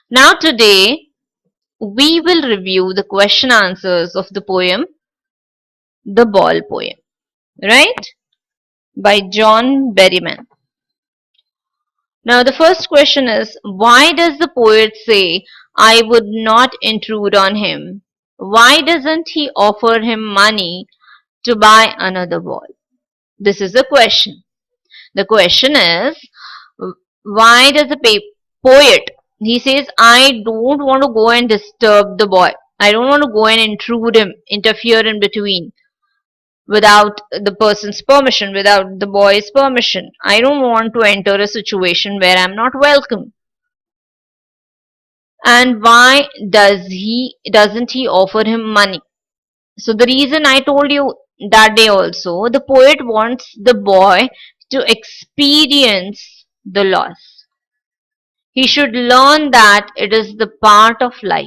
Now today we will review the question answers of the poem The Ball Poem, right? By John Berryman. Now the first question is, why does the poet say, I would not intrude on him? Why doesn't he offer him money to buy another ball? This is the question. The question is, why does the poet, he says, I don't want to go and disturb the boy. I don't want to go and intrude him, interfere in between without the person's permission, without the boy's permission. I don't want to enter a situation where I'm not welcome. And why doesn't he offer him money? So the reason I told you that day also, the poet wants the boy to experience the loss. He should learn that it is the part of life.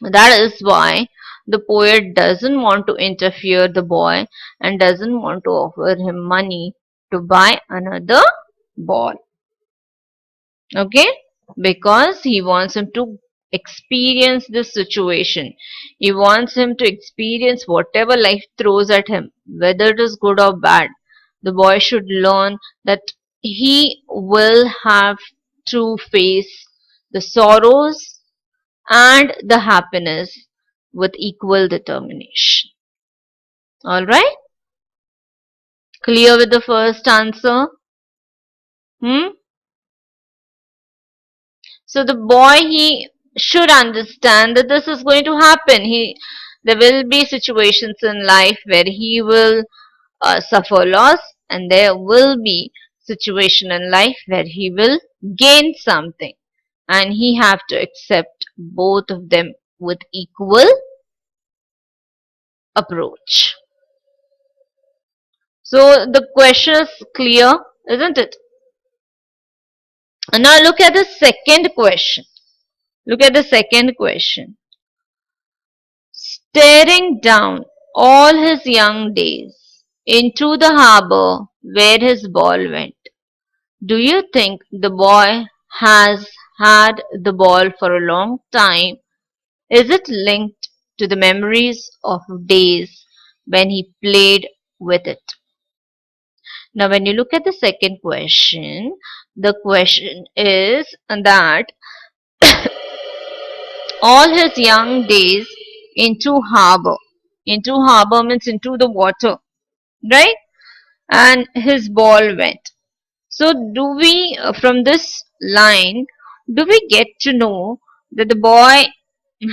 That is why the poet doesn't want to interfere the boy and doesn't want to offer him money to buy another ball. Okay? Because he wants him to experience this situation. He wants him to experience whatever life throws at him, whether it is good or bad. The boy should learn that he will have to face the sorrows and the happiness with equal determination. Alright? Clear with the first answer? Hmm? So the boy, he should understand that this is going to happen. There will be situations in life where he will suffer loss, and there will be situation in life where he will gain something, and he have to accept both of them with equal approach. So the question is clear, isn't it? And now look at the second question. Look at the second question. Staring down all his young days into the harbor where his ball went, do you think the boy has had the ball for a long time? Is it linked to the memories of days when he played with it? Now, when you look at the second question, the question is that all his young days into harbor. Into harbor means into the water, right? And his ball went. So, do we, from this line, do we get to know that the boy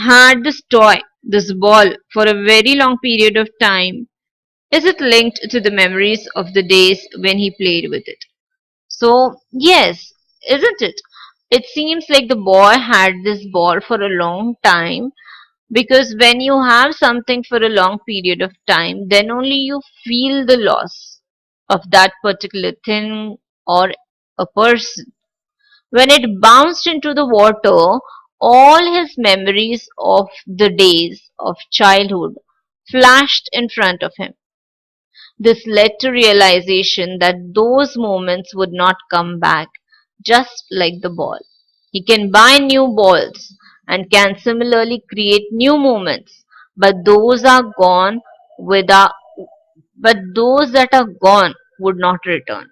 had this toy, this ball, for a very long period of time? Is it linked to the memories of the days when he played with it? So, yes, isn't it? It seems like the boy had this ball for a long time, because when you have something for a long period of time, then only you feel the loss of that particular thing or a person. When it bounced into the water, all his memories of the days of childhood flashed in front of him. This led to realization that those moments would not come back, just like the ball. He can buy new balls and can similarly create new moments, but those are gone without but those that are gone would not return.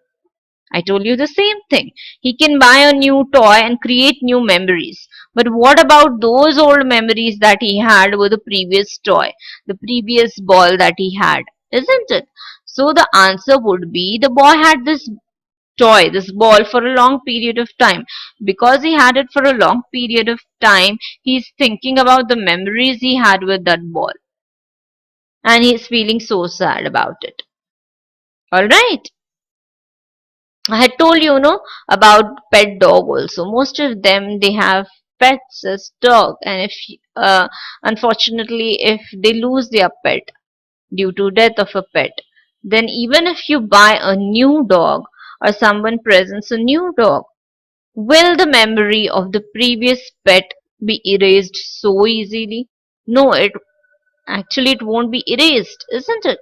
I told you the same thing. He can buy a new toy and create new memories. But what about those old memories that he had with the previous toy, the previous ball that he had? Isn't it? So the answer would be the boy had this toy, this ball for a long period of time. Because he had it for a long period of time, he's thinking about the memories he had with that ball. And he's feeling so sad about it. Alright. I had told you, about pet dog also. Most of them, they have pets as dog, and if unfortunately if they lose their pet due to death of a pet, then even if you buy a new dog or someone presents a new dog, will the memory of the previous pet be erased so easily? No, it won't be erased, isn't it?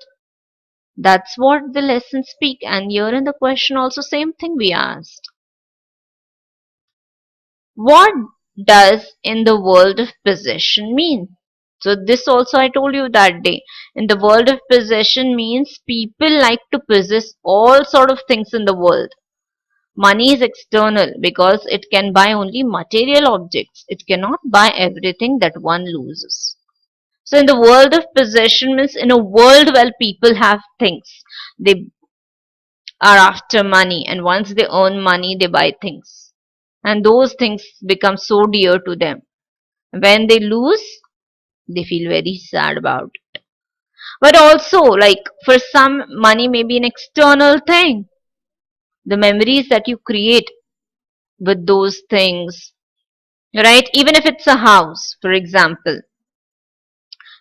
That's what the lessons speak, and here in the question also same thing we asked. What does in the world of possession mean? So this also I told you that day. In the world of possession means people like to possess all sort of things in the world. Money is external because it can buy only material objects. It cannot buy everything that one loses. So in the world of possession means in a world where people have things. They are after money, and once they earn money they buy things. And those things become so dear to them. When they lose, they feel very sad about it. But also, like for some, money may be an external thing. The memories that you create with those things, right? Even if it's a house, for example,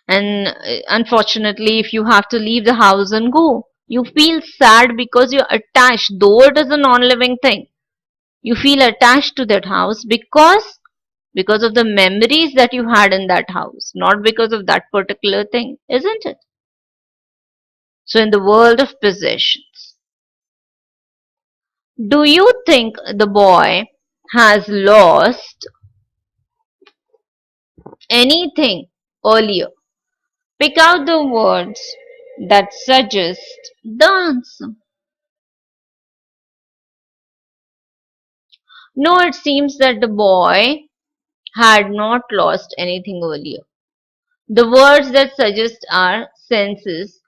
and unfortunately, if you have to leave the house and go, you feel sad because you're attached, though it is a non-living thing. You feel attached to that house because of the memories that you had in that house, not because of that particular thing, isn't it? So in the world of possessions, do you think the boy has lost anything earlier? Pick out the words that suggest the answer. No, it seems that the boy had not lost anything earlier. The words that suggest are senses,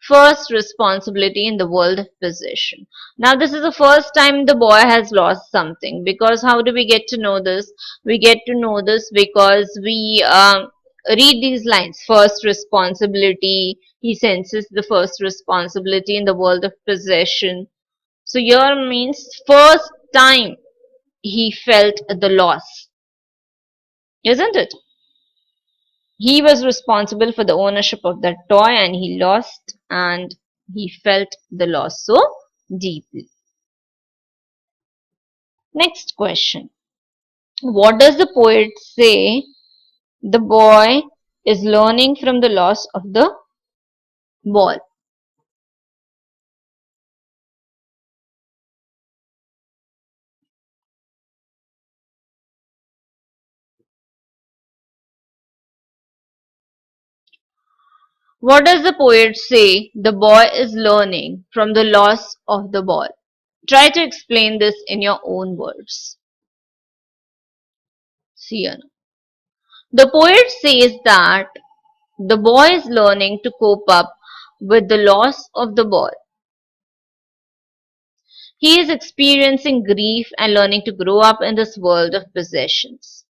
first responsibility in the world of possession. Now, this is the first time the boy has lost something, because how do we get to know this? We get to know this because we read these lines. First responsibility, he senses the first responsibility in the world of possession. So, here means first time he felt the loss, isn't it? He was responsible for the ownership of that toy and he lost, and he felt the loss so deeply. Next question. What does the poet say the boy is learning from the loss of the ball? What does the poet say the boy is learning from the loss of the ball? Try to explain this in your own words. Sienna. The poet says that the boy is learning to cope up with the loss of the ball. He is experiencing grief and learning to grow up in this world of possessions.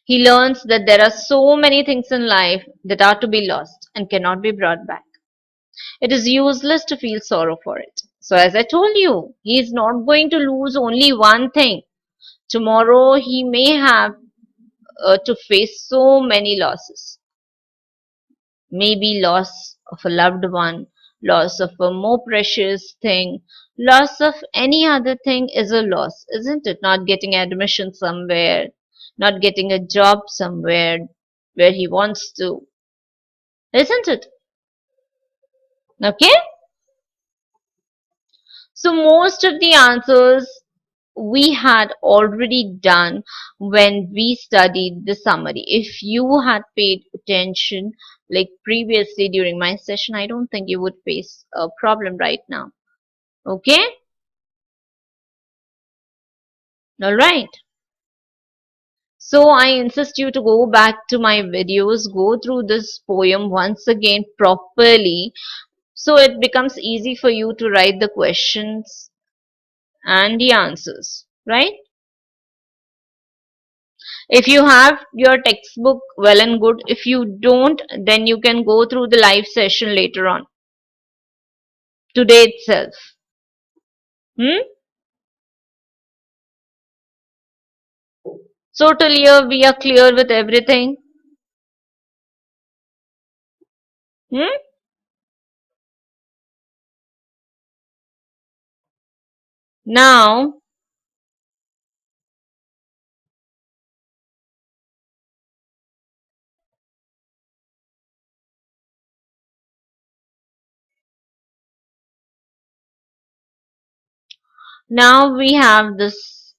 He learns that there are so many things in life that are to be lost and cannot be brought back. It is useless to feel sorrow for it. So, as I told you, he is not going to lose only one thing. Tomorrow, he may have to face so many losses. Maybe loss of a loved one, loss of a more precious thing, loss of any other thing is a loss, isn't it? Not getting admission somewhere, not getting a job somewhere where he wants to, isn't it? Okay? So most of the answers we had already done when we studied the summary. If you had paid attention like previously during my session, I don't think you would face a problem right now. Okay? Alright. So I insist you to go back to my videos, go through this poem once again properly so it becomes easy for you to write the questions and the answers, right? If you have your textbook, well and good. If you don't, then you can go through the live session later on, today itself. Hmm? So till here we are clear with everything. Hmm? Now, now we have this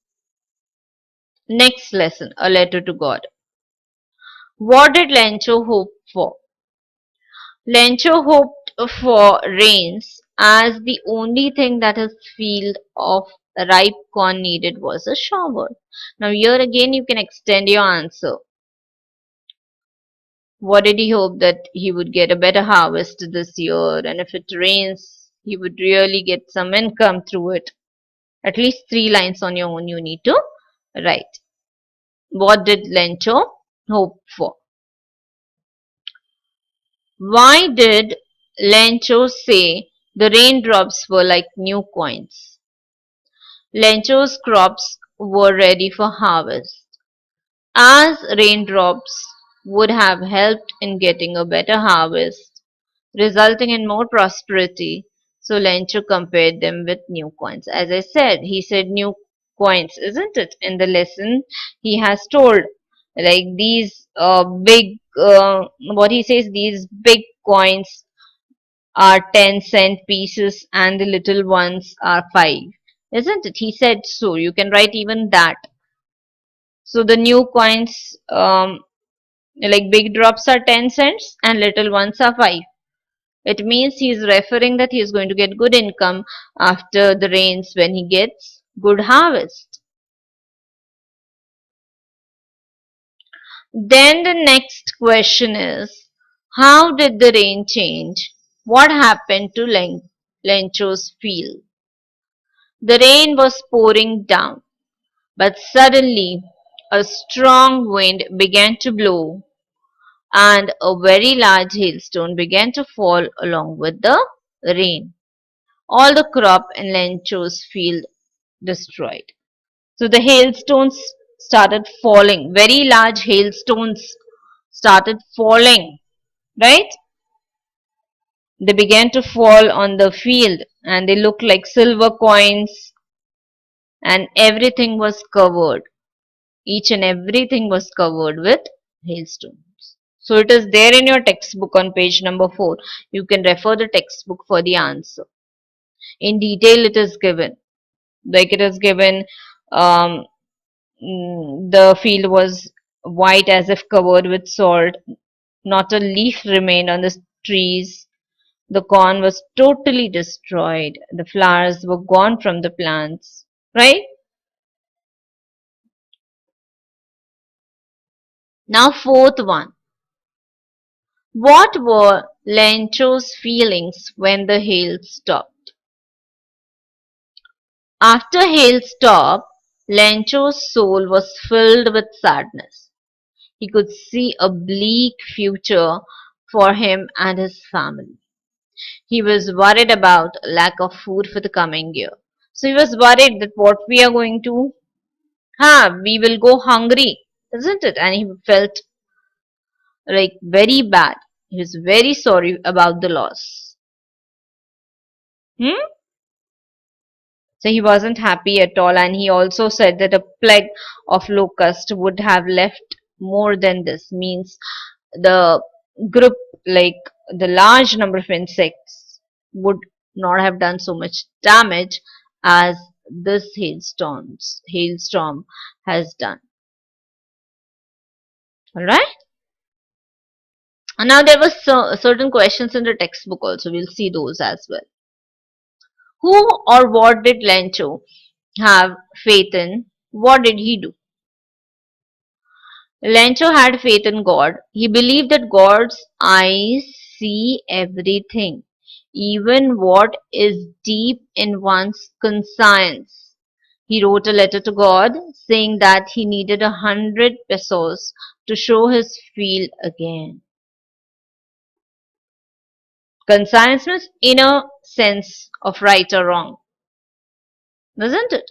Next lesson, a letter to God. What did Lencho hope for? Lencho hoped for rains, as the only thing that his field of ripe corn needed was a shower. Now here again you can extend your answer. What did he hope? That he would get a better harvest this year, and if it rains, he would really get some income through it. At least 3 lines on your own you need to write. What did Lencho hope for? Why did Lencho say the raindrops were like new coins? Lencho's crops were ready for harvest, as raindrops would have helped in getting a better harvest, resulting in more prosperity. So Lencho compared them with new coins. As I said, he said new coins, isn't it? In the lesson, he has told like these what he says, these big coins are 10-cent pieces and the little ones are 5. Isn't it? He said so. You can write even that. So the new coins, like big drops are 10 cents and little ones are 5. It means he is referring that he is going to get good income after the rains when he gets good harvest. Then the next question is, how did the rain change? What happened to Lencho's field? The rain was pouring down, but suddenly a strong wind began to blow and a very large hailstone began to fall along with the rain. All the crop in Lencho's field destroyed. So the hailstones started falling. Very large hailstones started falling, right? They began to fall on the field and they looked like silver coins, and everything was covered. Each and everything was covered with hailstones. So it is there in your textbook on page number 4. You can refer the textbook for the answer. In detail it is given. Like it is given, um, the field was white as if covered with salt. Not a leaf remained on the trees. The corn was totally destroyed. The flowers were gone from the plants. Right? Now, fourth one. What were Lencho's feelings when the hail stopped? After hail stopped, Lencho's soul was filled with sadness. He could see a bleak future for him and his family. He was worried about lack of food for the coming year. So he was worried that what we are going to have, we will go hungry, isn't it? And he felt like very bad. He was very sorry about the loss. Hmm? So he wasn't happy at all, and he also said that a plague of locust would have left more than this. Means the group, like the large number of insects, would not have done so much damage as this hailstorm has done. All right. And now there were certain questions in the textbook also. We'll see those as well. Who or what did Lencho have faith in? What did he do? Lencho had faith in God. He believed that God's eyes see everything, even what is deep in one's conscience. He wrote a letter to God saying that he needed 100 pesos to show his field again. Conscience means inner sense of right or wrong, isn't it?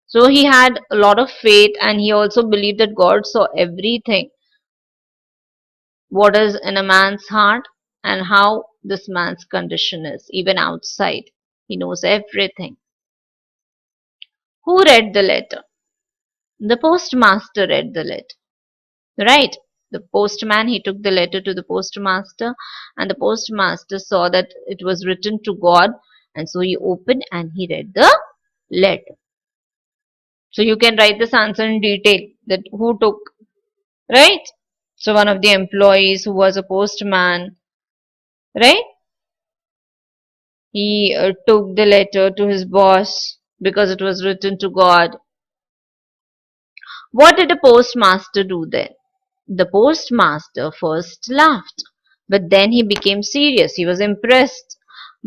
So he had a lot of faith, and he also believed that God saw everything, what is in a man's heart and how this man's condition is, even outside. He knows everything. Who read the letter? The postmaster read the letter, right? The postman, he took the letter to the postmaster, and the postmaster saw that it was written to God, and so he opened and he read the letter. So you can write this answer in detail that who took, right? So one of the employees who was a postman, right? He took the letter to his boss because it was written to God. What did the postmaster do then? The postmaster first laughed, but then he became serious. He was impressed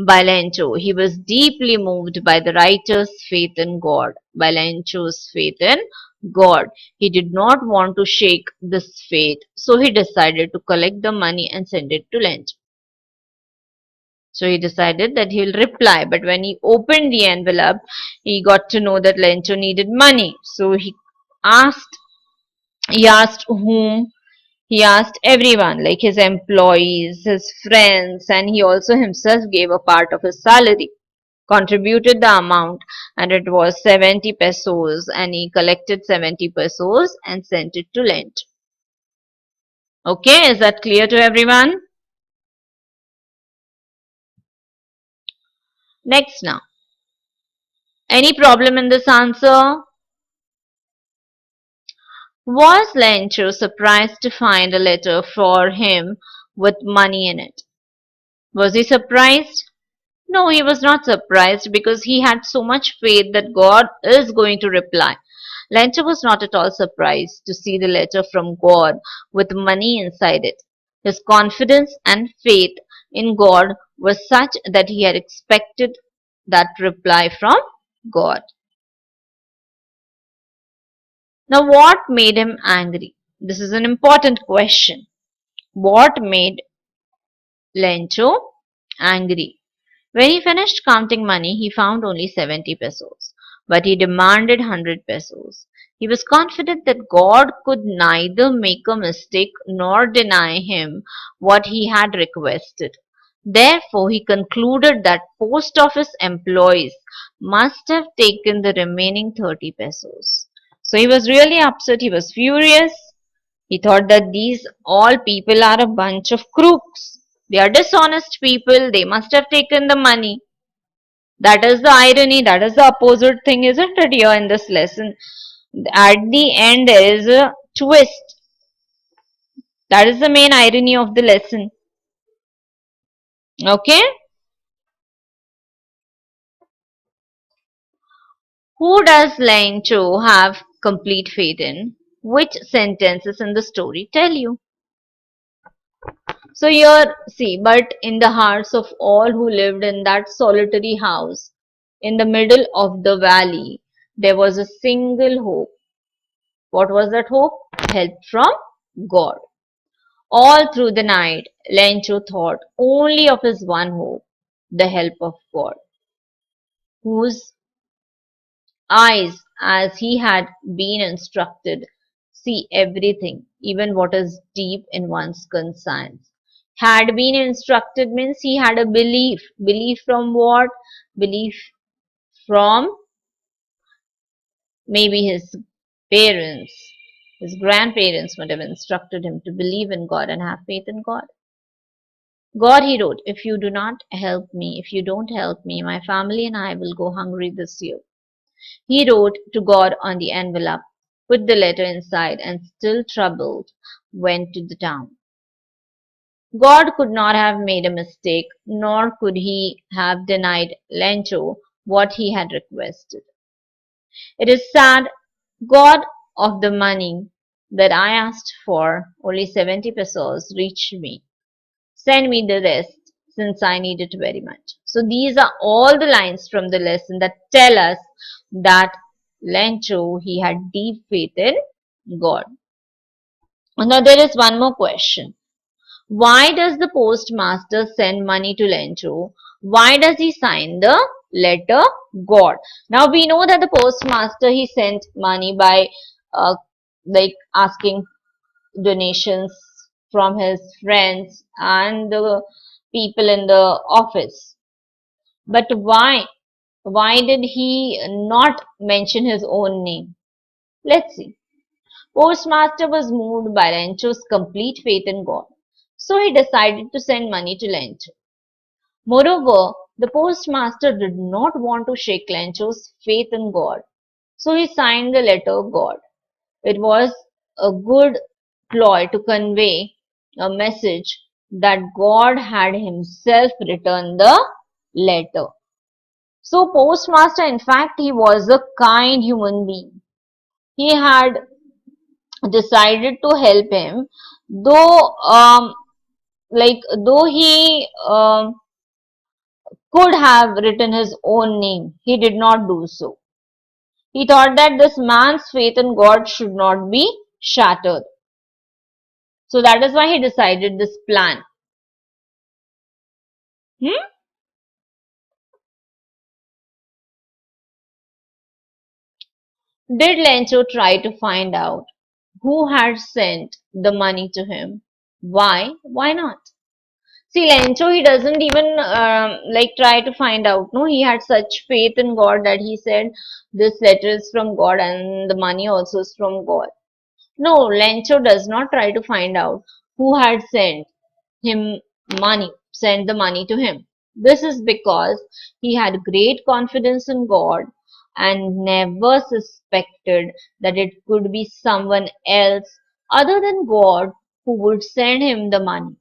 by Lencho. He was deeply moved by the writer's faith in God, by Lencho's faith in God. He did not want to shake this faith, so he decided to collect the money and send it to Lencho. So he decided that he'll reply, but when he opened the envelope, he got to know that Lencho needed money. So asked, he asked whom he asked everyone, like his employees, his friends, and he also himself gave a part of his salary, contributed the amount, and it was 70 pesos, and he collected 70 pesos and sent it to Lent. Okay, is that clear to everyone? Next now. Any problem in this answer? Was Lencho surprised to find a letter for him with money in it? Was he surprised? No, he was not surprised because he had so much faith that God is going to reply. Lencho was not at all surprised to see the letter from God with money inside it. His confidence and faith in God was such that he had expected that reply from God. Now, what made him angry? This is an important question. What made Lencho angry? When he finished counting money, he found only 70 pesos, but he demanded 100 pesos. He was confident that God could neither make a mistake nor deny him what he had requested. Therefore, he concluded that post office employees must have taken the remaining 30 pesos. So he was really upset. He was furious. He thought that these all people are a bunch of crooks. They are dishonest people. They must have taken the money. That is the irony. That is the opposite thing, isn't it, here in this lesson? At the end, there is a twist. That is the main irony of the lesson. Okay? Who does Lencho have complete faith in? Which sentences in the story tell you? So here, see, but in the hearts of all who lived in that solitary house, in the middle of the valley, there was a single hope. What was that hope? Help from God. All through the night, Lencho thought only of his one hope, the help of God, whose eyes, as he had been instructed, see everything, even what is deep in one's conscience. Had been instructed means he had a belief. Belief from what? Belief from maybe his parents, his grandparents might have instructed him to believe in God and have faith in God. God, he wrote, if you do not help me, if you don't help me, my family and I will go hungry this year. He wrote to God on the envelope, put the letter inside, and still troubled, went to the town. God could not have made a mistake, nor could he have denied Lencho what he had requested. It is sad, God of the money that I asked for, only 70 pesos, reached me. Send me the rest, since I need it very much. So these are all the lines from the lesson that tell us that Lencho, he had deep faith in God. Now there is one more question. Why does the postmaster send money to Lencho? Why does he sign the letter God? Now we know that the postmaster, he sent money by like asking donations from his friends and the people in the office. But why? Why did he not mention his own name? Let's see. Postmaster was moved by Lencho's complete faith in God, so he decided to send money to Lencho. Moreover, the postmaster did not want to shake Lencho's faith in God. So he signed the letter of God. It was a good ploy to convey a message that God had himself written the letter. So postmaster, in fact, he was a kind human being. He had decided to help him, though though he could have written his own name, he did not do so. He thought that this man's faith in God should not be shattered. So that is why he decided this plan. Hmm? Did Lencho try to find out who had sent the money to him? Why? Why not? See, Lencho, he doesn't even try to find out. No, he had such faith in God that he said, this letter is from God and the money also is from God. No, Lencho does not try to find out who had him sent the money to him. This is because he had great confidence in God and never suspected that it could be someone else other than God who would send him the money.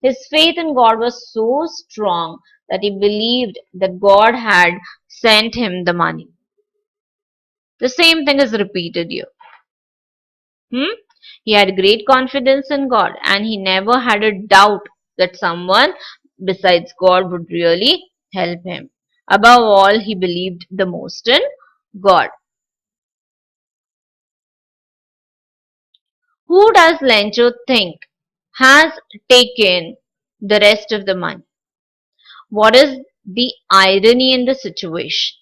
His faith in God was so strong that he believed that God had sent him the money. The same thing is repeated here. He had great confidence in God and he never had a doubt that someone besides God would really help him. Above all, he believed the most in God. Who does Lencho think has taken the rest of the money? What is the irony in the situation?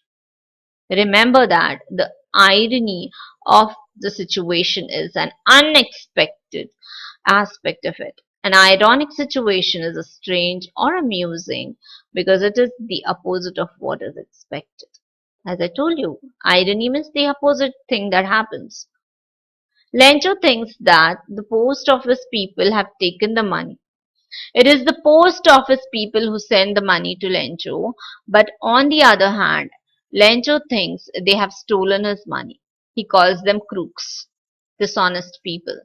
Remember that the irony of the situation is an unexpected aspect of it. An ironic situation is a strange or amusing because it is the opposite of what is expected. As I told you, irony means the opposite thing that happens. Lencho thinks that the post office people have taken the money. It is the post office people who send the money to Lencho, but on the other hand, Lencho thinks they have stolen his money. He calls them crooks, dishonest people.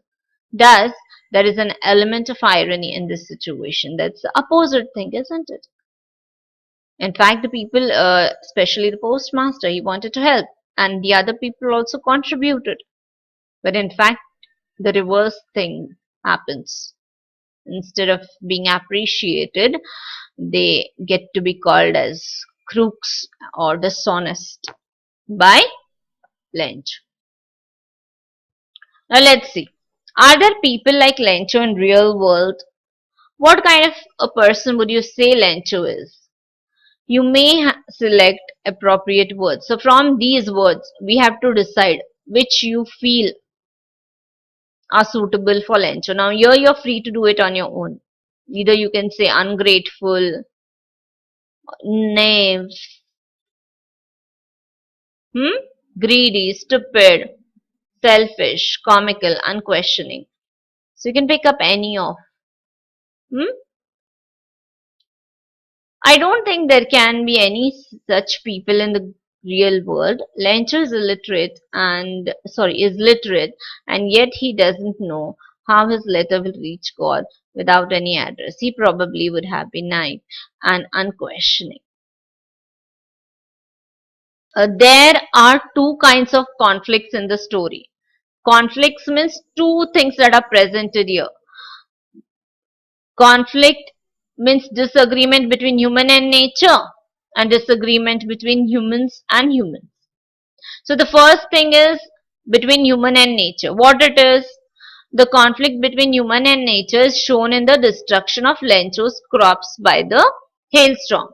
Thus, there is an element of irony in this situation. That's the opposite thing, isn't it? In fact, the people, especially the postmaster, he wanted to help, and the other people also contributed. But in fact, the reverse thing happens. Instead of being appreciated, they get to be called as crooks or dishonest by Lynch. Now let's see. Are there people like Lencho in real world? What kind of a person would you say Lencho is? You may select appropriate words. So from these words, we have to decide which you feel are suitable for Lencho. Now here you're free to do it on your own. Either you can say ungrateful, knave, greedy, stupid, selfish, comical, unquestioning. So you can pick up any of. Hmm? I don't think there can be any such people in the real world. Lencho is literate and yet he doesn't know how his letter will reach God without any address. He probably would have been naive and unquestioning. There are two kinds of conflicts in the story. Conflicts means two things that are presented here. Conflict means disagreement between human and nature and disagreement between humans and humans. So the first thing is between human and nature. What it is? The conflict between human and nature is shown in the destruction of Lencho's crops by the hailstorm.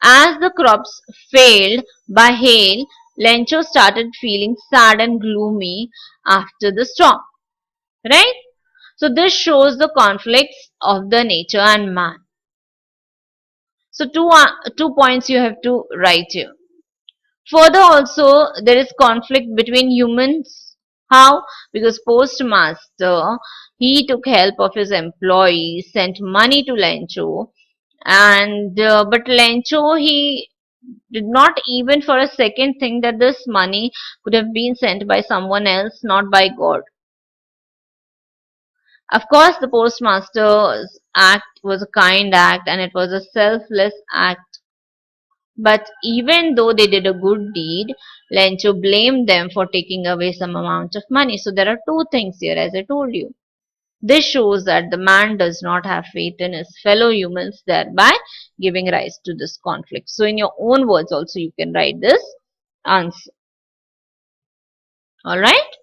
As the crops failed by hail, Lencho started feeling sad and gloomy after the storm. Right? So this shows the conflicts of the nature and man. So two points you have to write here. Further also there is conflict between humans. How? Because postmaster he took help of his employees, sent money to Lencho, and but Lencho he did not even for a second think that this money could have been sent by someone else, not by God. Of course, the postmaster's act was a kind act and it was a selfless act. But even though they did a good deed, Lencho blamed them for taking away some amount of money. So there are two things here, as I told you. This shows that the man does not have faith in his fellow humans, thereby giving rise to this conflict. So in your own words also you can write this answer. Alright?